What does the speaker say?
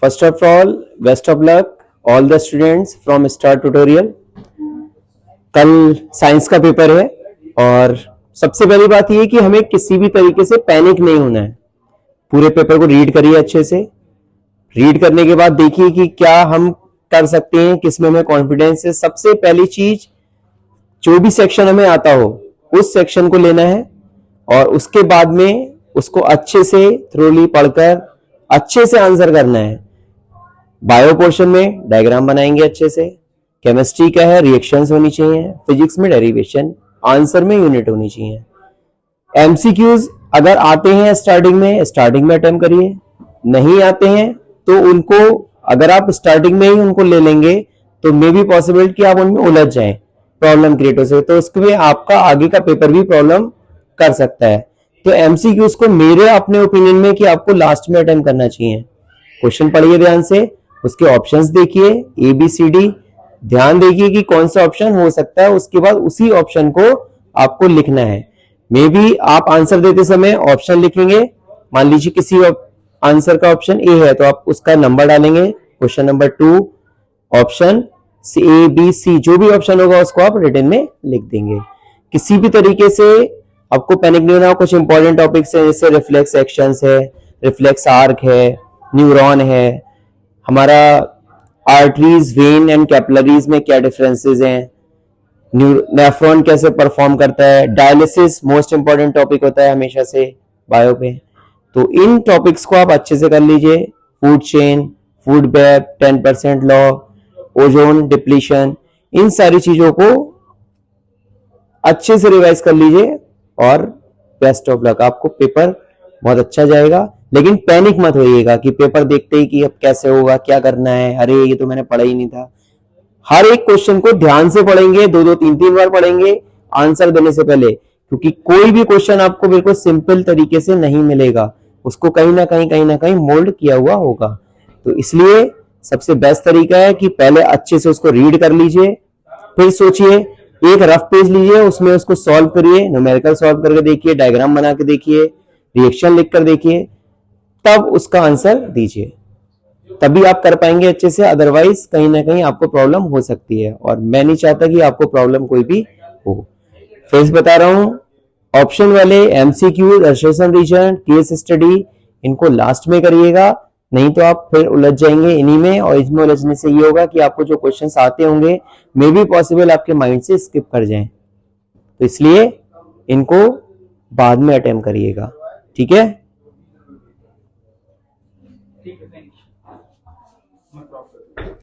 First of all best of luck all the students from star tutorial. कल science का paper है और सबसे पहली बात यह कि हमें किसी भी तरीके से पैनिक नहीं होना है। पूरे पेपर को रीड करिए अच्छे से। रीड करने के बाद देखिए कि क्या हम कर सकते हैं, किसमें हमें कॉन्फिडेंस है। सबसे पहली चीज, जो भी सेक्शन हमें आता हो उस सेक्शन को लेना है और उसके बाद में उसको अच्छे से थ्रोली पढ़कर अच्छे से आंसर करना है। बायो पोर्शन में डायग्राम बनाएंगे अच्छे से, केमिस्ट्री का है रिएक्शंस होनी चाहिए, फिजिक्स में डेरिवेशन, आंसर में यूनिट होनी चाहिए। एमसीक्यूज अगर आते हैं स्टार्टिंग में अटेम्प्ट करिए, नहीं आते हैं तो उनको अगर आप स्टार्टिंग में ही उनको ले लेंगे तो मे बी पॉसिबल कि आप उनमें उलझ जाएं, प्रॉब्लम क्रिएट हो सके, तो उसमें आपका आगे का पेपर भी प्रॉब्लम कर सकता है। तो एमसीक्यूज को मेरे अपने ओपिनियन में कि आपको लास्ट में अटेम्प्ट करना चाहिए। क्वेश्चन पढ़िए ध्यान से, उसके ऑप्शंस देखिए ABCD, ध्यान देखिए कि कौन सा ऑप्शन हो सकता है, उसके बाद उसी ऑप्शन को आपको लिखना है। मे बी आप आंसर देते समय ऑप्शन लिखेंगे, मान लीजिए किसी आंसर का ऑप्शन ए है तो आप उसका नंबर डालेंगे, क्वेश्चन नंबर 2 ऑप्शन ABC, जो भी ऑप्शन होगा उसको आप रिटन में लिख देंगे। किसी भी तरीके से आपको पैनिक नहीं होना। कुछ इंपॉर्टेंट टॉपिक्स है जैसे रिफ्लेक्स एक्शंस है, रिफ्लेक्स आर्क है, न्यूरॉन है, हमारा आर्टरीज, वेन एंड कैपिलरीज में क्या डिफरेंसेस हैं, नेफ्रॉन कैसे परफॉर्म करता है, डायलिसिस मोस्ट इंपॉर्टेंट टॉपिक होता है हमेशा से बायो पे। तो इन टॉपिक्स को आप अच्छे से कर लीजिए। Food chain, food web, 10% law, ozone depletion, इन सारी चीजों को अच्छे से रिवाइज कर लीजिए और बेस्ट ऑफ लक। आपको पेपर बहुत अच्छा जाएगा, लेकिन पैनिक मत होइएगा कि पेपर देखते ही कि अब कैसे होगा, क्या करना है, अरे ये तो मैंने पढ़ा ही नहीं था। हर एक क्वेश्चन को ध्यान से पढ़ेंगे, 2-2 3-3 बार पढ़ेंगे आंसर देने से पहले, क्योंकि कोई भी क्वेश्चन आपको बिल्कुल सिंपल तरीके से नहीं मिलेगा, उसको कहीं ना कहीं मोल्ड किया हुआ होगा। तो इसलिए सबसे बेस्ट तरीका है कि पहले अच्छे से उसको रीड कर लीजिए, फिर सोचिए, एक रफ पेज लीजिए, उसमें उसको सॉल्व करिए, न्यूमेरिकल सॉल्व करके देखिए, डायग्राम बना के देखिए, रिएक्शन लिख कर देखिए, तब उसका आंसर दीजिए, तभी आप कर पाएंगे अच्छे से। अदरवाइज कहीं ना कहीं आपको प्रॉब्लम हो सकती है और मैं नहीं चाहता कि आपको प्रॉब्लम कोई भी हो। फिर बता रहा हूं, ऑप्शन वाले MCQ, assertion reason, case study, इनको लास्ट में करिएगा, नहीं तो आप फिर उलझ जाएंगे इन्हीं में, और इसमें उलझने से ये होगा कि आपको जो क्वेश्चंस आते होंगे मे बी पॉसिबल आपके माइंड से स्किप कर जाएं। तो इसलिए इनको बाद में अटेम्प्ट करिएगा, ठीक है।